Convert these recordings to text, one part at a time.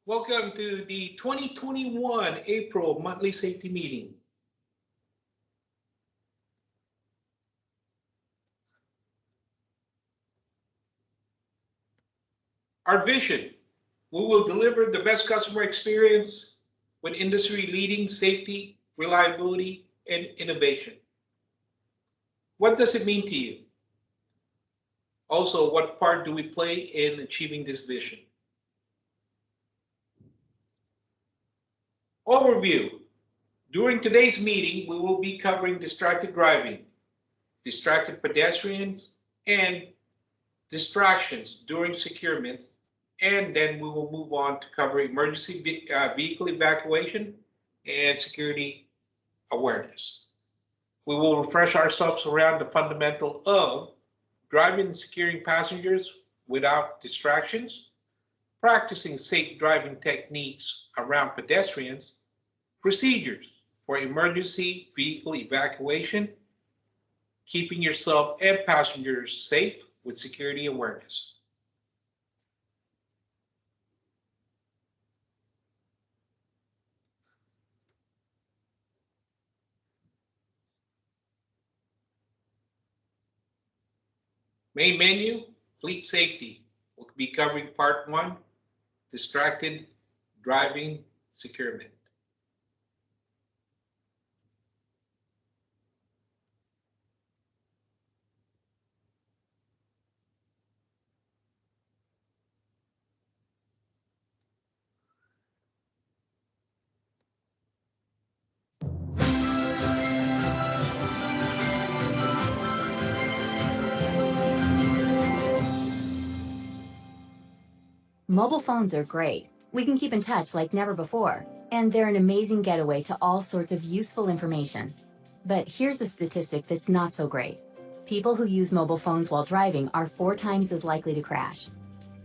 Welcome to the 2021 April monthly safety meeting. Our vision, we will deliver the best customer experience with industry-leading safety, reliability, and innovation. What does it mean to you? Also, what part do we play in achieving this vision? Overview. During today's meeting, we will be covering distracted driving, distracted pedestrians, and distractions during securement, and then we will move on to cover emergency vehicle evacuation and security awareness. We will refresh ourselves around the fundamental of driving and securing passengers without distractions, practicing safe driving techniques around pedestrians, procedures for emergency vehicle evacuation, keeping yourself and passengers safe with security awareness. Main menu, fleet safety. We'll be covering part one, distracted driving securement. Mobile phones are great. We can keep in touch like never before, and they're an amazing getaway to all sorts of useful information. But here's a statistic that's not so great. People who use mobile phones while driving are 4 times as likely to crash.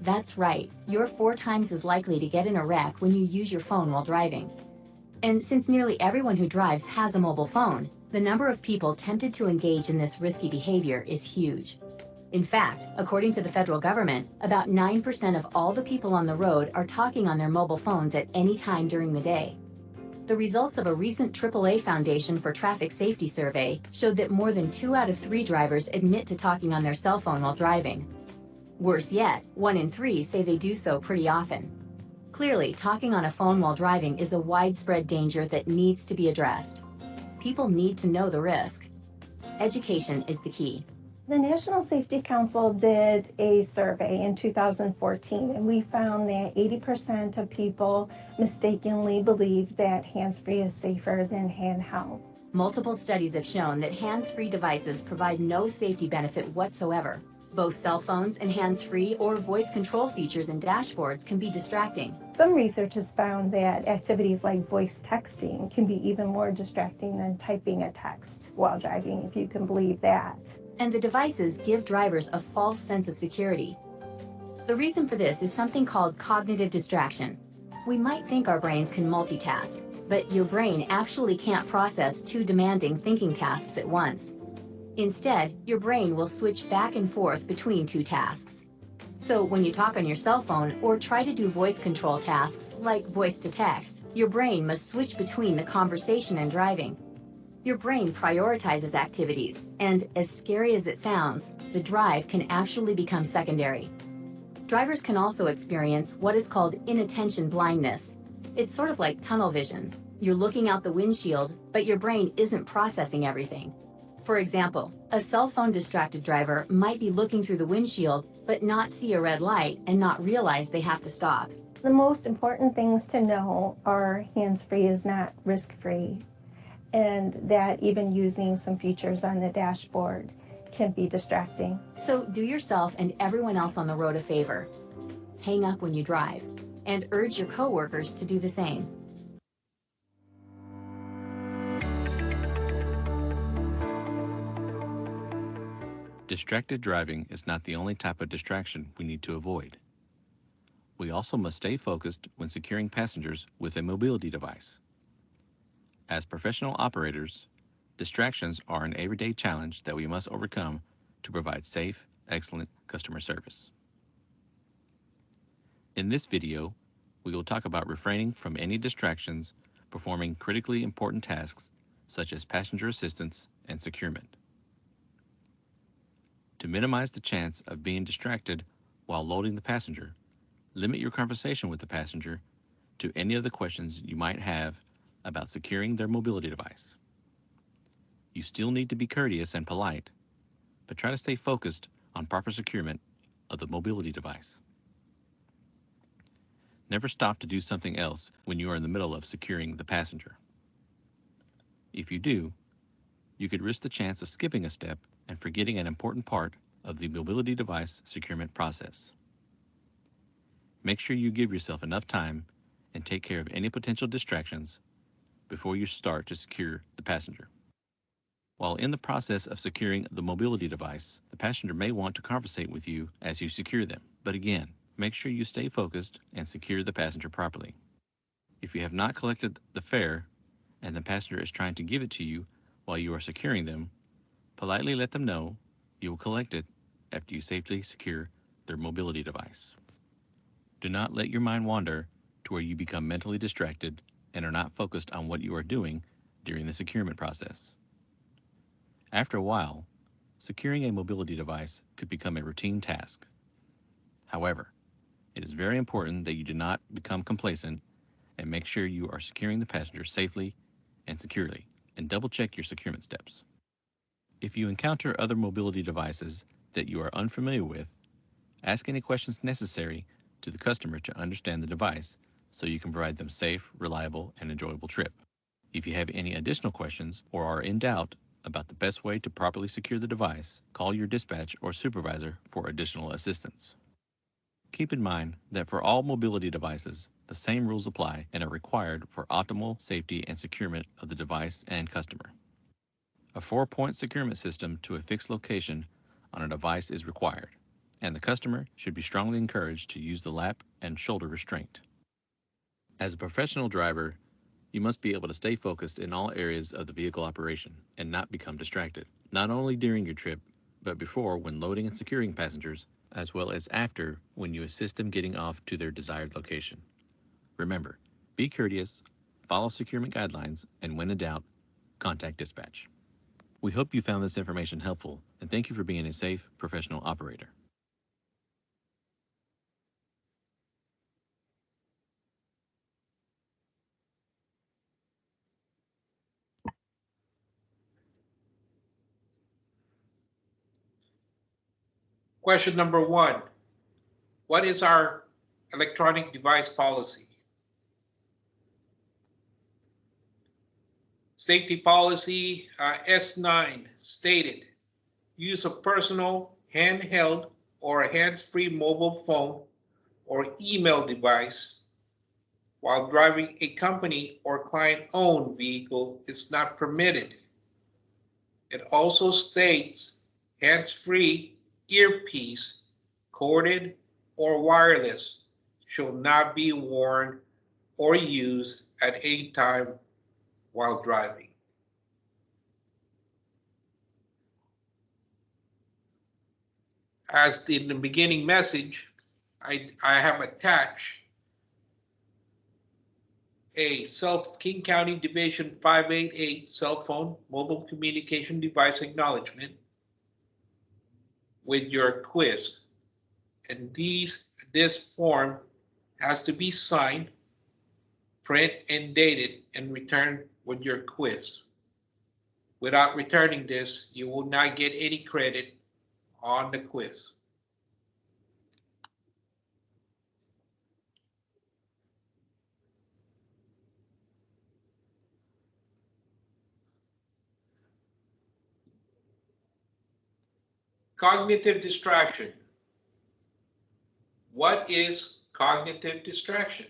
That's right, you're 4 times as likely to get in a wreck when you use your phone while driving. And since nearly everyone who drives has a mobile phone, the number of people tempted to engage in this risky behavior is huge. In fact, according to the federal government, about 9% of all the people on the road are talking on their mobile phones at any time during the day. The results of a recent AAA Foundation for Traffic Safety survey showed that more than 2 out of 3 drivers admit to talking on their cell phone while driving. Worse yet, 1 in 3 say they do so pretty often. Clearly, talking on a phone while driving is a widespread danger that needs to be addressed. People need to know the risk. Education is the key. The National Safety Council did a survey in 2014, and we found that 80% of people mistakenly believe that hands-free is safer than handheld. Multiple studies have shown that hands-free devices provide no safety benefit whatsoever. Both cell phones and hands-free or voice control features in dashboards can be distracting. Some research has found that activities like voice texting can be even more distracting than typing a text while driving, if you can believe that. And the devices give drivers a false sense of security. The reason for this is something called cognitive distraction. We might think our brains can multitask, but your brain actually can't process 2 demanding thinking tasks at once. Instead, your brain will switch back and forth between 2 tasks. So when you talk on your cell phone or try to do voice control tasks like voice to text, your brain must switch between the conversation and driving. Your brain prioritizes activities, and as scary as it sounds, the drive can actually become secondary. Drivers can also experience what is called inattention blindness. It's sort of like tunnel vision. You're looking out the windshield, but your brain isn't processing everything. For example, a cell phone distracted driver might be looking through the windshield, but not see a red light and not realize they have to stop. The most important things to know are hands-free is not risk-free, and that even using some features on the dashboard can be distracting. So do yourself and everyone else on the road a favor. Hang up when you drive, and urge your coworkers to do the same. Distracted driving is not the only type of distraction we need to avoid. We also must stay focused when securing passengers with a mobility device. As professional operators, distractions are an everyday challenge that we must overcome to provide safe, excellent customer service. In this video, We will talk about refraining from any distractions, performing critically important tasks such as passenger assistance and securement. To minimize the chance of being distracted while loading the passenger, limit your conversation with the passenger to any of the questions you might have about securing their mobility device. You still need to be courteous and polite, but try to stay focused on proper securement of the mobility device. Never stop to do something else when you are in the middle of securing the passenger. If you do, you could risk the chance of skipping a step and forgetting an important part of the mobility device securement process. Make sure you give yourself enough time and take care of any potential distractions before you start to secure the passenger. While in the process of securing the mobility device, the passenger may want to conversate with you as you secure them. But again, make sure you stay focused and secure the passenger properly. If you have not collected the fare and the passenger is trying to give it to you while you are securing them, politely let them know you will collect it after you safely secure their mobility device. Do not let your mind wander to where you become mentally distracted and are not focused on what you are doing during the securement process. After a while, securing a mobility device could become a routine task. However, it is very important that you do not become complacent and make sure you are securing the passenger safely and securely, and double check your securement steps. If you encounter other mobility devices that you are unfamiliar with, ask any questions necessary to the customer to understand the device so you can provide them safe, reliable, and enjoyable trip. If you have any additional questions or are in doubt about the best way to properly secure the device, call your dispatch or supervisor for additional assistance. Keep in mind that for all mobility devices, the same rules apply and are required for optimal safety and securement of the device and customer. A 4-point securement system to a fixed location on a device is required, and the customer should be strongly encouraged to use the lap and shoulder restraint. As a professional driver, you must be able to stay focused in all areas of the vehicle operation and not become distracted, not only during your trip, but before when loading and securing passengers, as well as after when you assist them getting off to their desired location. Remember, be courteous, follow securement guidelines, and when in doubt, contact dispatch. We hope you found this information helpful, and thank you for being a safe, professional operator. Question number 1. What is our electronic device policy? Safety policy S9 stated, use of personal, handheld, or a hands-free mobile phone or email device while driving a company or client-owned vehicle is not permitted. It also states hands-free, earpiece, corded, or wireless shall not be worn or used at any time while driving. As in the beginning message, I have attached a King County Division 588 cell phone mobile communication device acknowledgement with your quiz. And this form has to be signed, print and dated, and returned with your quiz. Without returning this, you will not get any credit on the quiz. Cognitive distraction. What is cognitive distraction?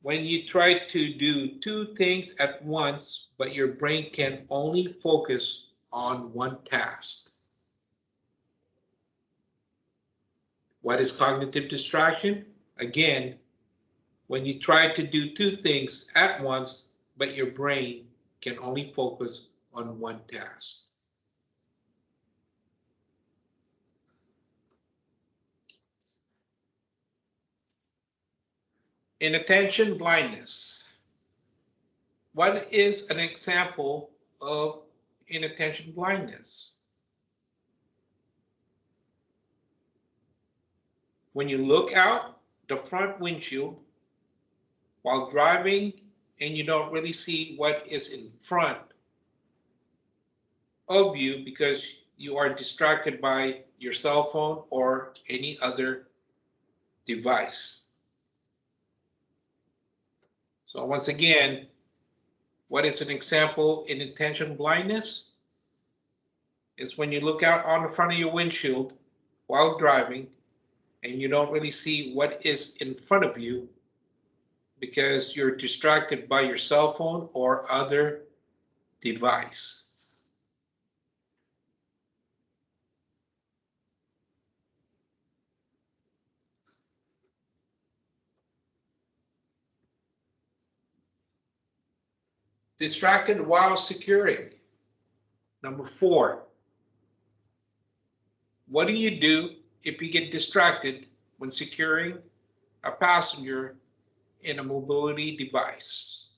When you try to do 2 things at once, but your brain can only focus on one task. What is cognitive distraction? Again, when you try to do 2 things at once, but your brain can only focus on one task. Inattention blindness. What is an example of inattention blindness? When you look out the front windshield while driving and you don't really see what is in front of you because you are distracted by your cell phone or any other device. So once again, what is an example in inattention blindness? It's when you look out on the front of your windshield while driving and you don't really see what is in front of you because you're distracted by your cell phone or other device. Distracted while securing. Number 4. What do you do if you get distracted when securing a passenger in a mobility device?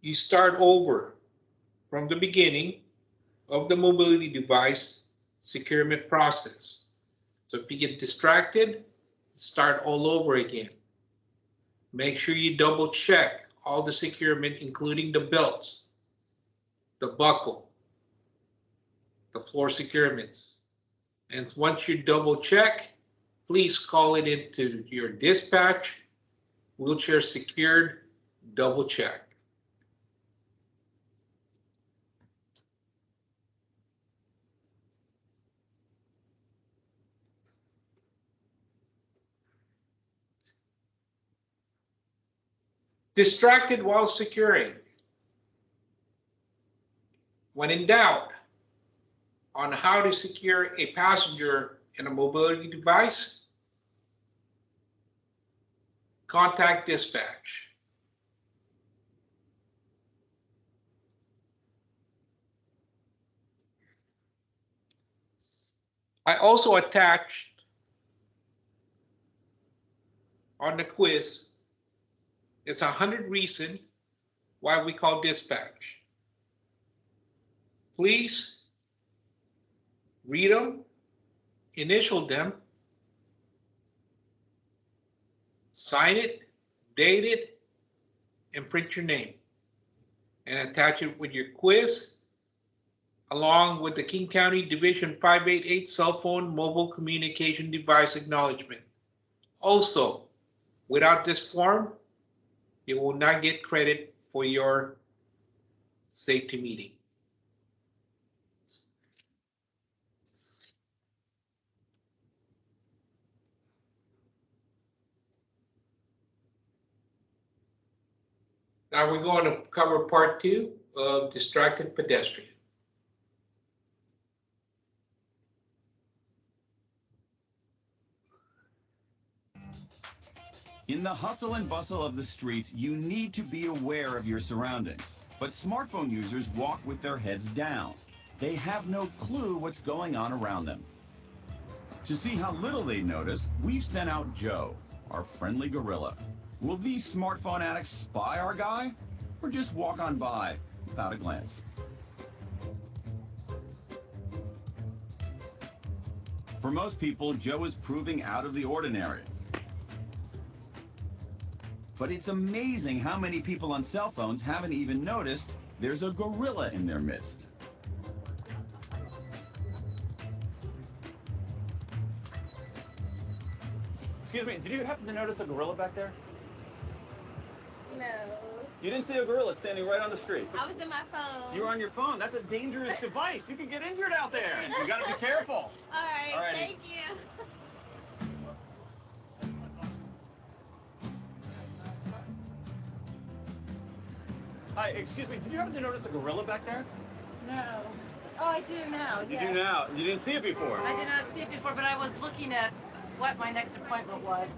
You start over from the beginning of the mobility device securement process. So if you get distracted, start all over again. Make sure you double check all the securement, including the belts, the buckle, the floor securements. And once you double check, please call it into your dispatch, wheelchair secured, double check. Distracted while securing. When in doubt on how to secure a passenger in a mobility device, contact dispatch. I also attached on the quiz, it's 100 reasons why we call dispatch. Please read them, initial them, sign it, date it, and print your name. And attach it with your quiz, along with the King County Division 588 cell phone mobile communication device acknowledgement. Also, without this form, you will not get credit for your safety meeting. Now we're going to cover part 2 of distracted pedestrian. In the hustle and bustle of the streets, you need to be aware of your surroundings. But smartphone users walk with their heads down. They have no clue what's going on around them. To see how little they notice, we've sent out Joe, our friendly gorilla. Will these smartphone addicts spy our guy, or just walk on by without a glance? For most people, Joe is proving out of the ordinary. But it's amazing how many people on cell phones haven't even noticed there's a gorilla in their midst. Excuse me, did you happen to notice a gorilla back there? No. You didn't see a gorilla standing right on the street. I was in my phone. You were on your phone. That's a dangerous device. You could get injured out there. You gotta be careful. All right, Alrighty. thank you. Hi, excuse me, did you happen to notice a gorilla back there? No. Oh, I do now. You yes. do now. You didn't see it before. I did not see it before, but I was looking at what my next appointment was.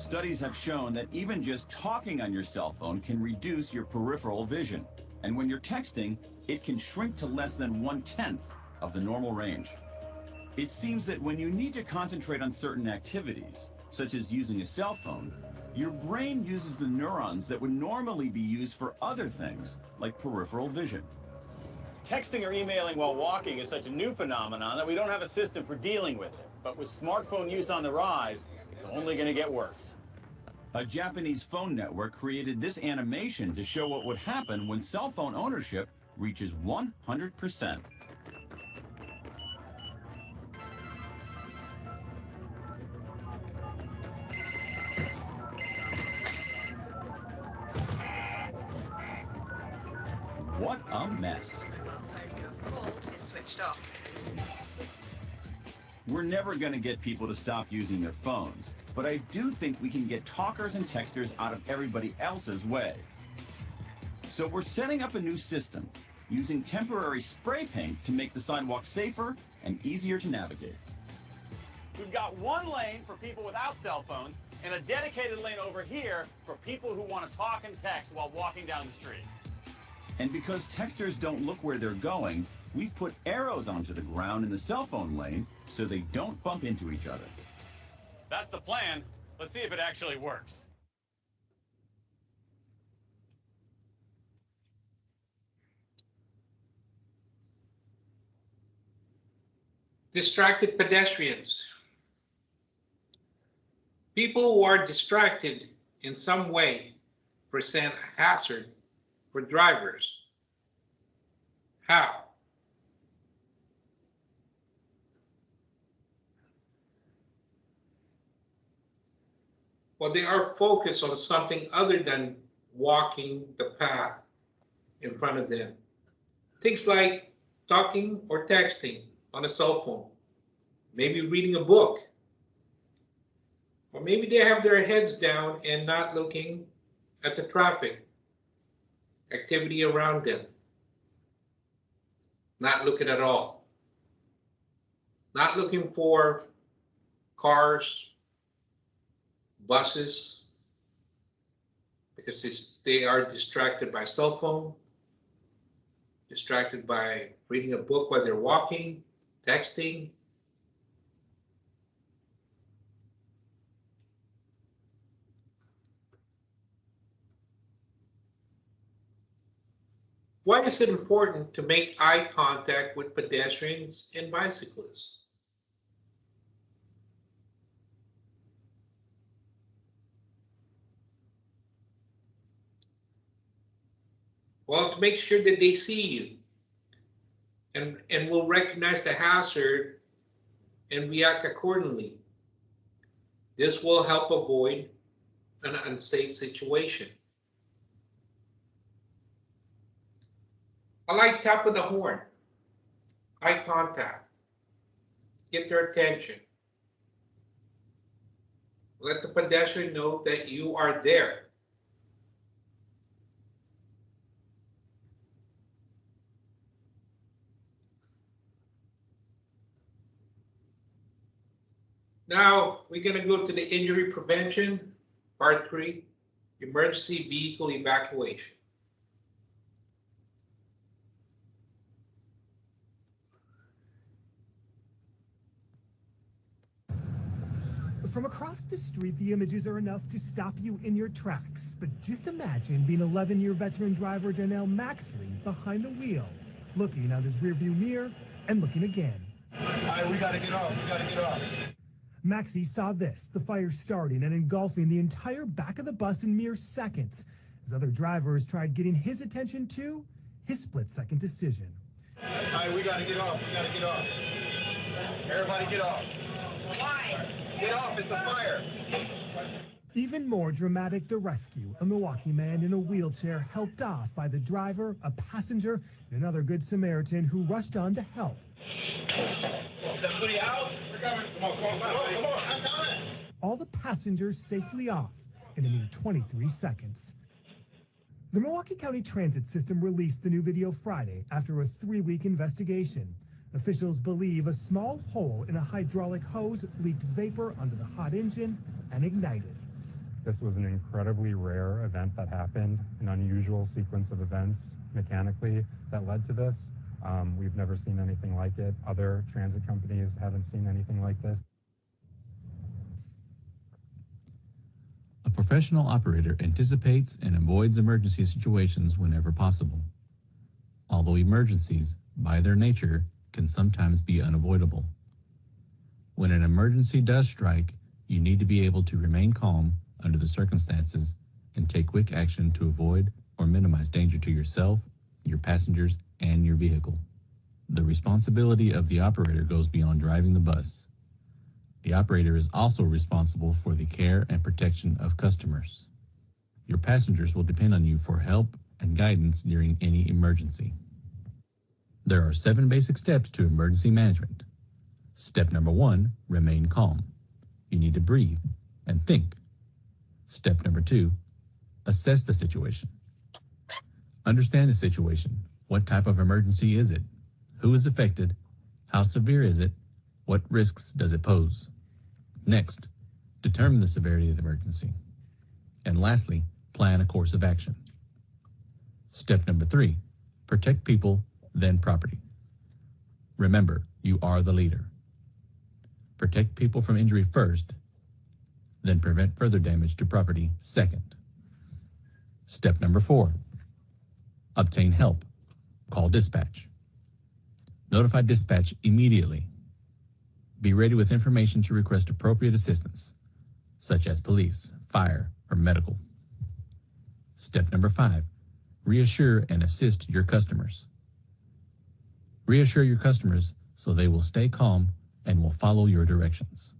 Studies have shown that even just talking on your cell phone can reduce your peripheral vision. And when you're texting, it can shrink to less than 1/10 of the normal range. It seems that when you need to concentrate on certain activities, such as using a cell phone, your brain uses the neurons that would normally be used for other things, like peripheral vision. Texting or emailing while walking is such a new phenomenon that we don't have a system for dealing with it. But with smartphone use on the rise, it's only going to get worse. A Japanese phone network created this animation to show what would happen when cell phone ownership reaches 100%. What a mess. We're never going to get people to stop using their phones, but I do think we can get talkers and texters out of everybody else's way. So we're setting up a new system, using temporary spray paint to make the sidewalk safer and easier to navigate. We've got one lane for people without cell phones and a dedicated lane over here for people who want to talk and text while walking down the street. And because texters don't look where they're going, we've put arrows onto the ground in the cell phone lane so they don't bump into each other. That's the plan. Let's see if it actually works. Distracted pedestrians. People who are distracted in some way present a hazard for drivers. How? Well, they are focused on something other than walking the path in front of them. Things like talking or texting on a cell phone, maybe reading a book, or maybe they have their heads down and not looking at the traffic activity around them, not looking at all, not looking for cars, buses, because they are distracted by cell phone, distracted by reading a book while they're walking, texting. Why is it important to make eye contact with pedestrians and bicyclists? Well, to make sure that they see you and will recognize the hazard and react accordingly. This will help avoid an unsafe situation. A light tap of the horn, eye contact, get their attention. Let the pedestrian know that you are there. Now we're going to go to the injury prevention, part 3, emergency vehicle evacuation. From across the street, the images are enough to stop you in your tracks. But just imagine being 11-year veteran driver Donnell Maxley behind the wheel, looking out his rearview mirror and looking again. All right, we gotta get off. We gotta get off. Maxie saw this, the fire starting and engulfing the entire back of the bus in mere seconds. As other drivers tried getting his attention too, his split-second decision. All right, we gotta get off. We gotta get off. Everybody get off. Why? Get off, it's a fire. Even more dramatic, the rescue. A Milwaukee man in a wheelchair helped off by the driver, a passenger, and another Good Samaritan who rushed on to help. Somebody out? We're coming. Come on, come on, I'm coming. All the passengers safely off in a mere 23 seconds. The Milwaukee County Transit System released the new video Friday after a 3-week investigation. Officials believe a small hole in a hydraulic hose leaked vapor onto the hot engine and ignited. This was an incredibly rare event that happened, an unusual sequence of events mechanically that led to this. We've never seen anything like it. Other transit companies haven't seen anything like this. A professional operator anticipates and avoids emergency situations whenever possible. Although emergencies, by their nature, can sometimes be unavoidable. When an emergency does strike, you need to be able to remain calm under the circumstances and take quick action to avoid or minimize danger to yourself, your passengers, and your vehicle. The responsibility of the operator goes beyond driving the bus. The operator is also responsible for the care and protection of customers. Your passengers will depend on you for help and guidance during any emergency. There are 7 basic steps to emergency management. Step number 1, remain calm. You need to breathe and think. Step number 2, assess the situation. Understand the situation. What type of emergency is it? Who is affected? How severe is it? What risks does it pose? Next, determine the severity of the emergency. And lastly, plan a course of action. Step number 3, protect people, then property. Remember, you are the leader. Protect people from injury first, then prevent further damage to property second. Step number 4, obtain help. Call dispatch. Notify dispatch immediately. Be ready with information to request appropriate assistance, such as police, fire, or medical. Step number 5, reassure and assist your customers. Reassure your customers so they will stay calm and will follow your directions.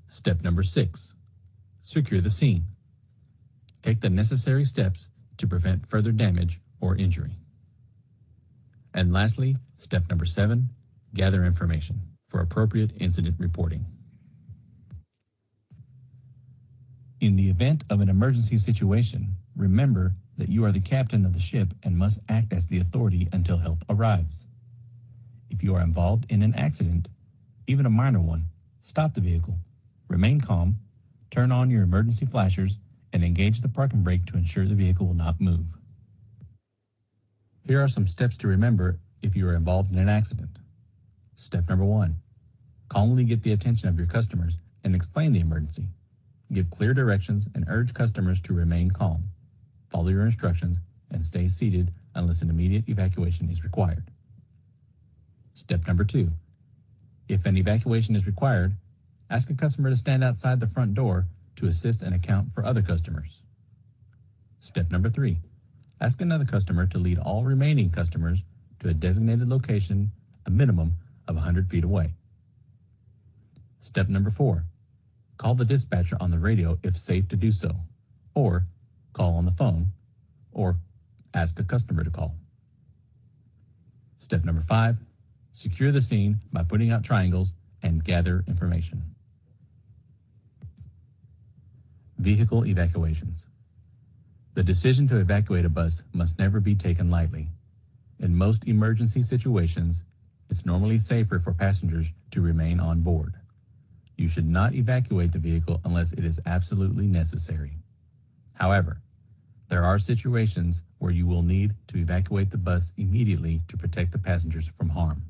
Step number 6, secure the scene. Take the necessary steps to prevent further damage or injury. And lastly, step number 7, gather information for appropriate incident reporting. In the event of an emergency situation, remember that you are the captain of the ship and must act as the authority until help arrives. If you are involved in an accident, even a minor one, stop the vehicle, remain calm, turn on your emergency flashers, and engage the parking brake to ensure the vehicle will not move. Here are some steps to remember if you are involved in an accident. Step number 1, calmly get the attention of your customers and explain the emergency. Give clear directions and urge customers to remain calm. Follow your instructions and stay seated unless an immediate evacuation is required. Step number 2, if an evacuation is required, ask a customer to stand outside the front door to assist and account for other customers. Step number 3, ask another customer to lead all remaining customers to a designated location a minimum of 100 feet away. Step number 4, call the dispatcher on the radio if safe to do so, or call on the phone, or ask a customer to call. Step number 5, secure the scene by putting out triangles and gather information. Vehicle evacuations. The decision to evacuate a bus must never be taken lightly. In most emergency situations, it's normally safer for passengers to remain on board. You should not evacuate the vehicle unless it is absolutely necessary. However, there are situations where you will need to evacuate the bus immediately to protect the passengers from harm.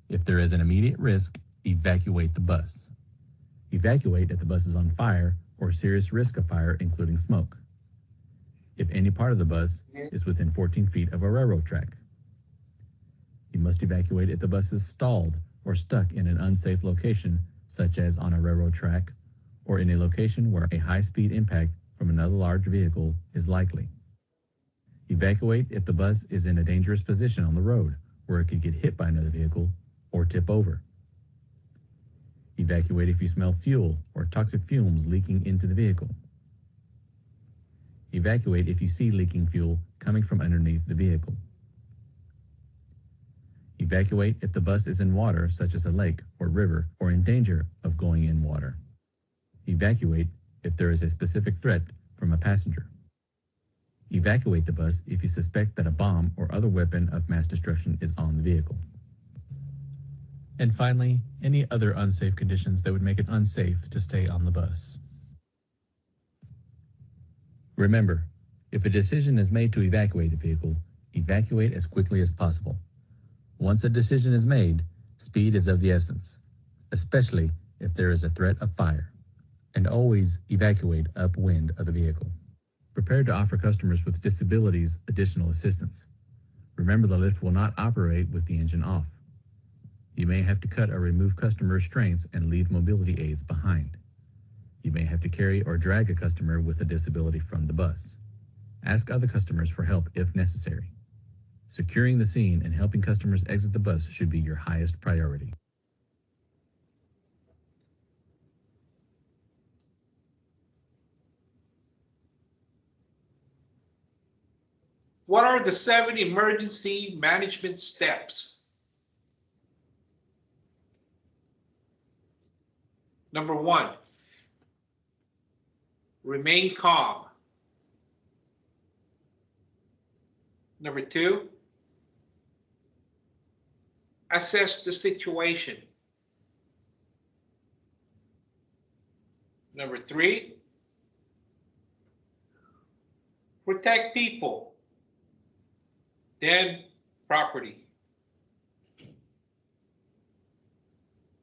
If there is an immediate risk, evacuate the bus. Evacuate if the bus is on fire or serious risk of fire, including smoke. If any part of the bus is within 14 feet of a railroad track. You must evacuate if the bus is stalled or stuck in an unsafe location, such as on a railroad track or in a location where a high-speed impact from another large vehicle is likely. Evacuate if the bus is in a dangerous position on the road where it could get hit by another vehicle or tip over. Evacuate if you smell fuel or toxic fumes leaking into the vehicle. Evacuate if you see leaking fuel coming from underneath the vehicle. Evacuate if the bus is in water, such as a lake or river, or in danger of going in water. Evacuate if there is a specific threat from a passenger. Evacuate the bus if you suspect that a bomb or other weapon of mass destruction is on the vehicle. And finally, any other unsafe conditions that would make it unsafe to stay on the bus. Remember, if a decision is made to evacuate the vehicle, evacuate as quickly as possible. Once a decision is made, speed is of the essence, especially if there is a threat of fire, and always evacuate upwind of the vehicle. Prepare to offer customers with disabilities additional assistance. Remember, the lift will not operate with the engine off. You may have to cut or remove customer restraints and leave mobility aids behind. You may have to carry or drag a customer with a disability from the bus. Ask other customers for help if necessary. Securing the scene and helping customers exit the bus should be your highest priority. What are the 7 emergency management steps? Number 1, remain calm. Number 2, assess the situation. Number 3, protect people, then property.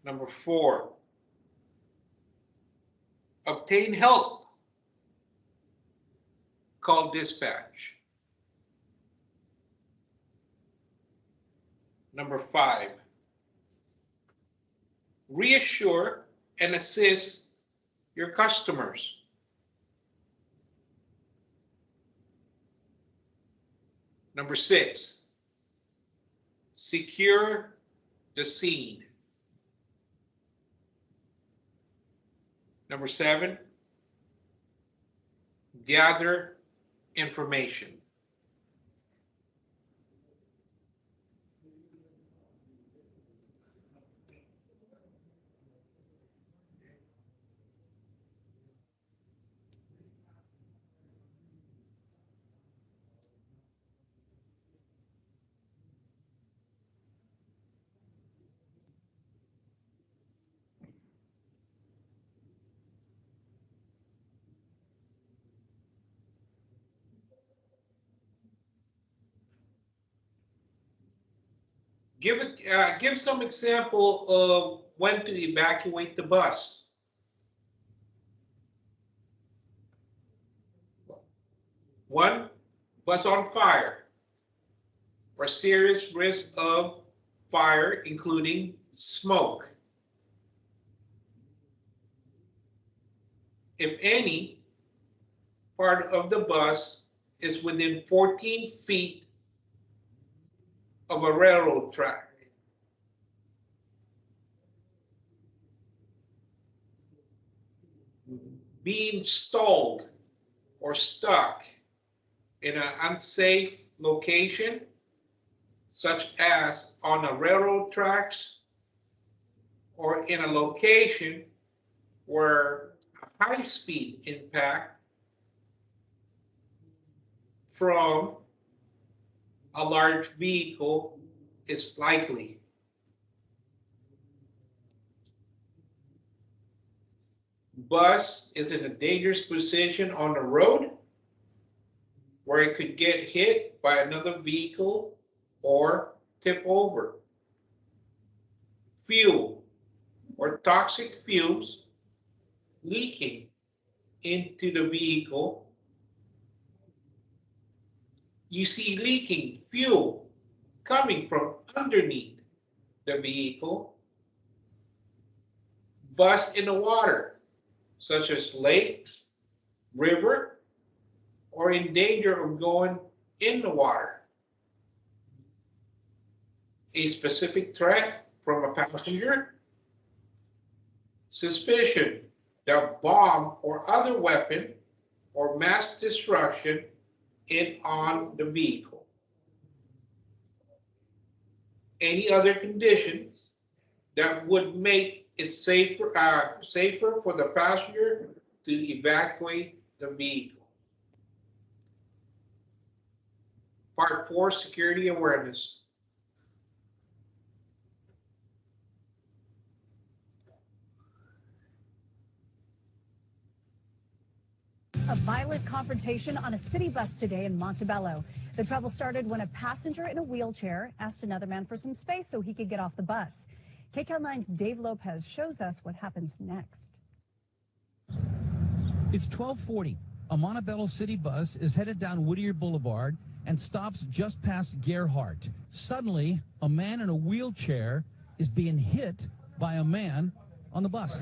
Number 4, obtain help. Call dispatch. Number 5, reassure and assist your customers. Number 6, secure the scene. Number 7, gather information. Give some example of when to evacuate the bus. 1, bus on fire or serious risk of fire, including smoke. If any part of the bus is within 14 feet of a railroad track. Being stalled or stuck in an unsafe location, such as on a railroad tracks or in a location where a high-speed impact from a large vehicle is likely. Bus is in a dangerous position on the road where it could get hit by another vehicle or tip over. Fuel or toxic fumes leaking into the vehicle. You see leaking fuel coming from underneath the vehicle. Bus in the water, such as lakes, river, or in danger of going in the water. A specific threat from a passenger. Suspicion that bomb or other weapon or mass destruction on the vehicle. Any other conditions that would make it safer for the passenger to evacuate the vehicle. Part 4, security awareness. A violent confrontation on a city bus today in Montebello. The trouble started when a passenger in a wheelchair asked another man for some space so he could get off the bus. KCAL9's Dave Lopez shows us what happens next. It's 12:40. A Montebello city bus is headed down Whittier Boulevard and stops just past Gerhardt. Suddenly, a man in a wheelchair is being hit by a man on the bus.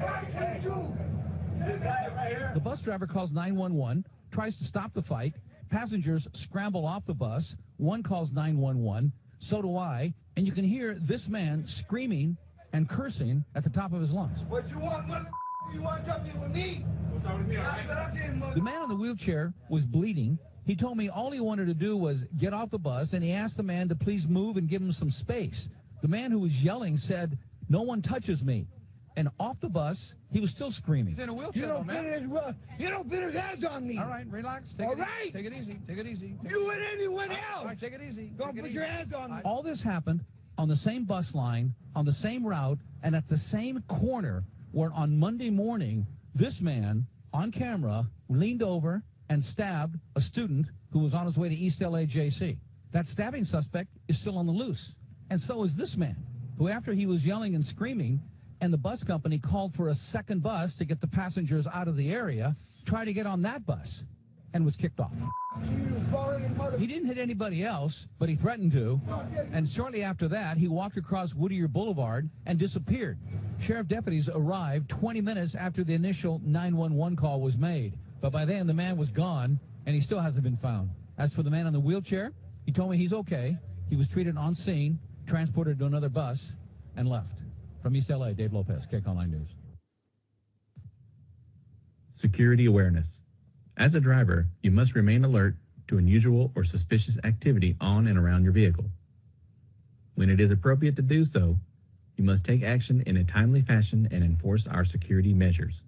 The bus driver calls 911, tries to stop the fight. Passengers scramble off the bus. One calls 911, so do I, and you can hear this man screaming and cursing at the top of his lungs. What you want, mother? You want something with me? The man in the wheelchair was bleeding. He told me all he wanted to do was get off the bus, and he asked the man to please move and give him some space. The man who was yelling said, "No one touches me." And off the bus, he was still screaming. He's in a wheelchair, you don't put his hands on me. All right, relax. Take it easy. Take it easy. You and anyone else. All right, take it easy. Don't put your hands on me. All this happened on the same bus line, on the same route, and at the same corner where on Monday morning, this man, on camera, leaned over and stabbed a student who was on his way to East LA JC. That stabbing suspect is still on the loose. And so is this man, who after he was yelling and screaming, and the bus company called for a second bus to get the passengers out of the area, tried to get on that bus and was kicked off. He didn't hit anybody else, but he threatened to. And shortly after that, he walked across Whittier Boulevard and disappeared. Sheriff deputies arrived 20 minutes after the initial 911 call was made. But by then, the man was gone, and he still hasn't been found. As for the man in the wheelchair, he told me he's okay. He was treated on scene, transported to another bus, and left. From East LA, Dave Lopez, KCAL9 News. Security awareness. As a driver, you must remain alert to unusual or suspicious activity on and around your vehicle. When it is appropriate to do so, you must take action in a timely fashion and enforce our security measures.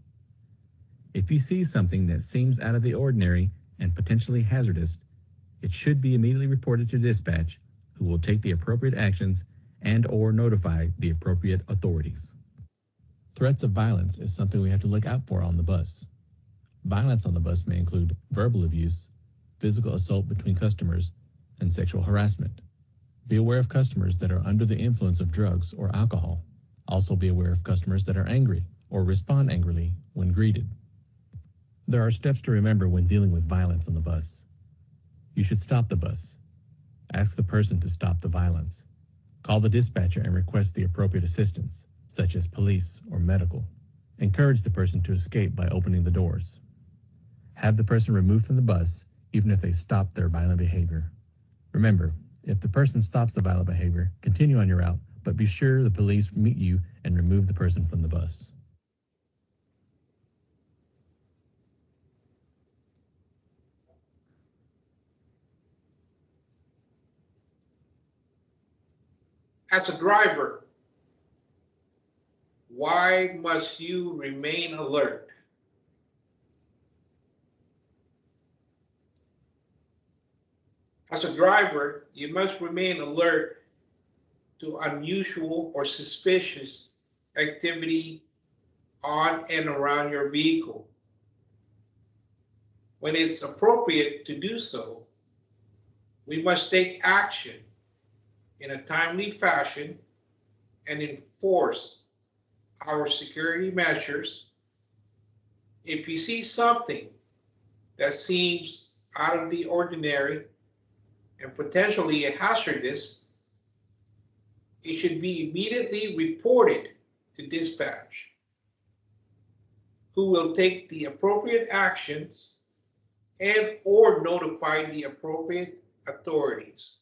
If you see something that seems out of the ordinary and potentially hazardous, it should be immediately reported to dispatch, who will take the appropriate actions and/or notify the appropriate authorities. Threats of violence is something we have to look out for on the bus. Violence on the bus may include verbal abuse, physical assault between customers, and sexual harassment. Be aware of customers that are under the influence of drugs or alcohol. Also be aware of customers that are angry or respond angrily when greeted. There are steps to remember when dealing with violence on the bus. You should stop the bus. Ask the person to stop the violence. Call the dispatcher and request the appropriate assistance, such as police or medical. Encourage the person to escape by opening the doors. Have the person removed from the bus, even if they stop their violent behavior. Remember, if the person stops the violent behavior, continue on your route, but be sure the police meet you and remove the person from the bus. As a driver, why must you remain alert? As a driver, you must remain alert to unusual or suspicious activity on and around your vehicle. When it's appropriate to do so, we must take action in a timely fashion and enforce our security measures. If you see something that seems out of the ordinary and potentially hazardous, it should be immediately reported to dispatch, who will take the appropriate actions and or notify the appropriate authorities.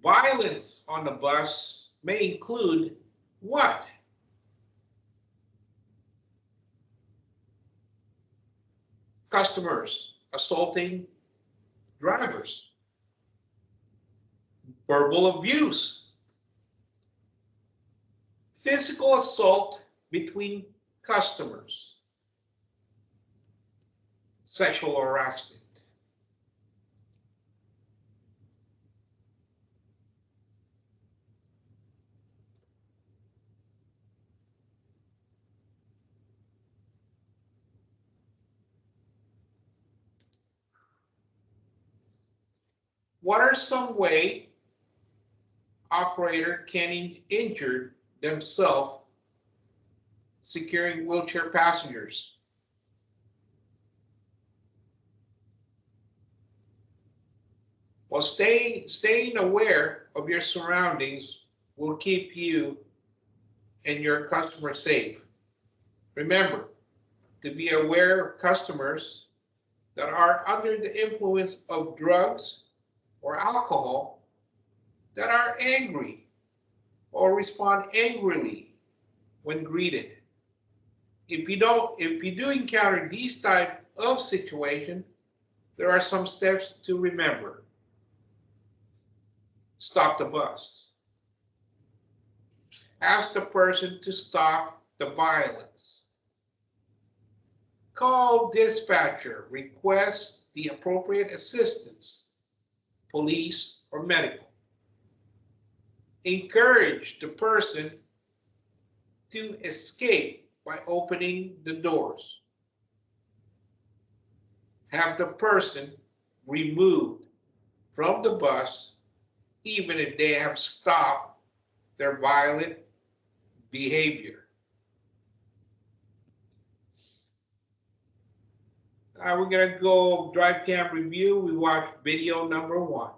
Violence on the bus may include what? Customers assaulting drivers, verbal abuse, physical assault between customers, sexual harassment. What are some way operator can injure themselves securing wheelchair passengers? Well, staying aware of your surroundings will keep you and your customer safe. Remember to be aware of customers that are under the influence of drugs or alcohol that are angry or respond angrily when greeted. If you do encounter these type of situation, there are some steps to remember. Stop the bus. Ask the person to stop the violence. Call dispatcher, request the appropriate assistance, police or medical. Encourage the person to escape by opening the doors. Have the person removed from the bus even if they have stopped their violent behavior. We're going to go drive cam review. We watch video number 1.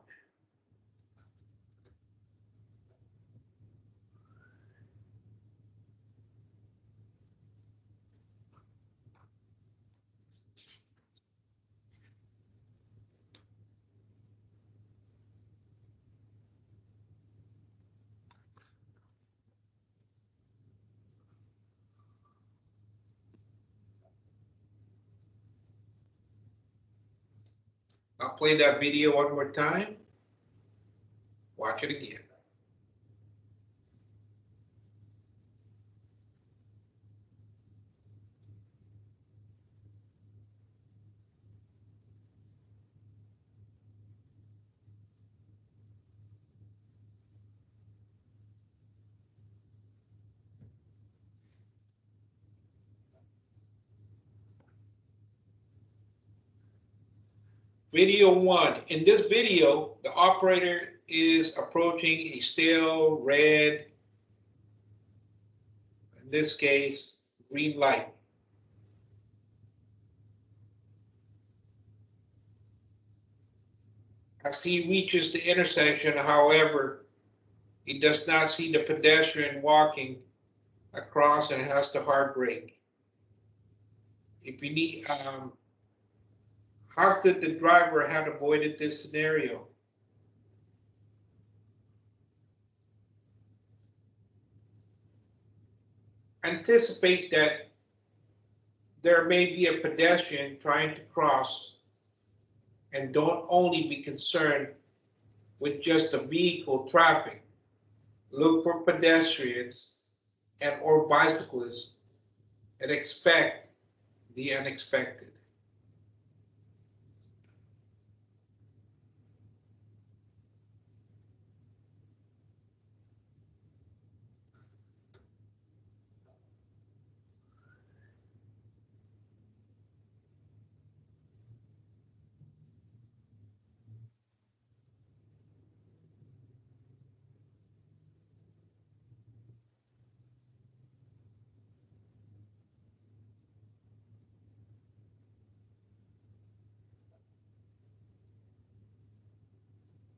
I'll play that video one more time. Watch it again. Video 1. In this video, the operator is approaching a stale red, in this case, green light. As he reaches the intersection, however, he does not see the pedestrian walking across and has to hard brake. If you need, how could the driver have avoided this scenario? Anticipate that there may be a pedestrian trying to cross, and don't only be concerned with just the vehicle traffic. Look for pedestrians and or bicyclists and expect the unexpected.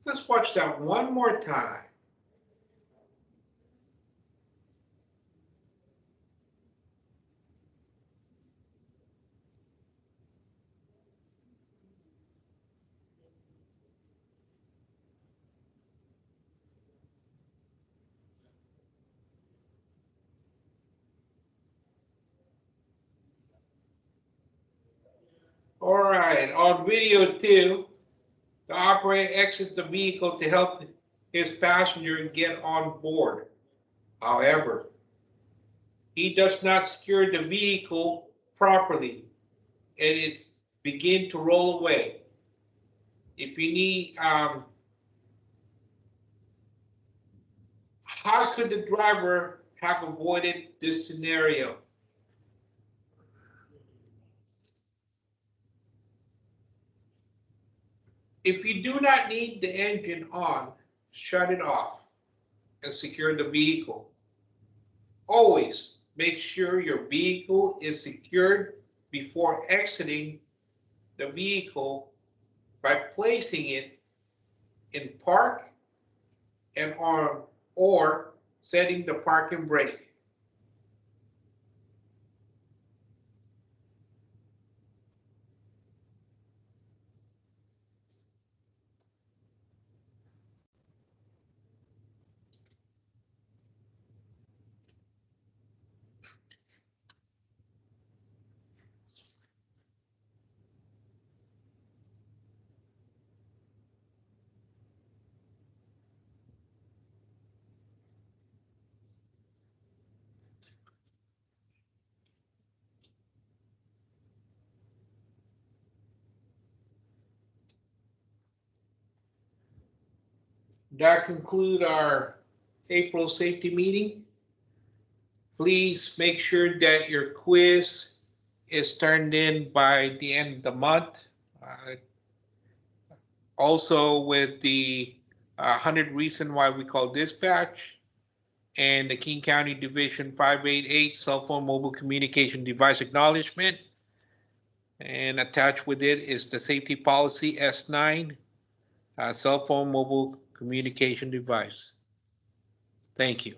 Let's watch that one more time. All right, on video 2, the operator exits the vehicle to help his passenger get on board. However, he does not secure the vehicle properly and it's begin to roll away. If you need, how could the driver have avoided this scenario? If you do not need the engine on, shut it off and secure the vehicle. Always make sure your vehicle is secured before exiting the vehicle by placing it in park and on or setting the parking brake. That concludes our April safety meeting. Please make sure that your quiz is turned in by the end of the month. Also with the 100 reason why we call dispatch and the King County Division 588 cell phone mobile communication device acknowledgement. And attached with it is the safety policy S9 cell phone mobile communication device. Thank you.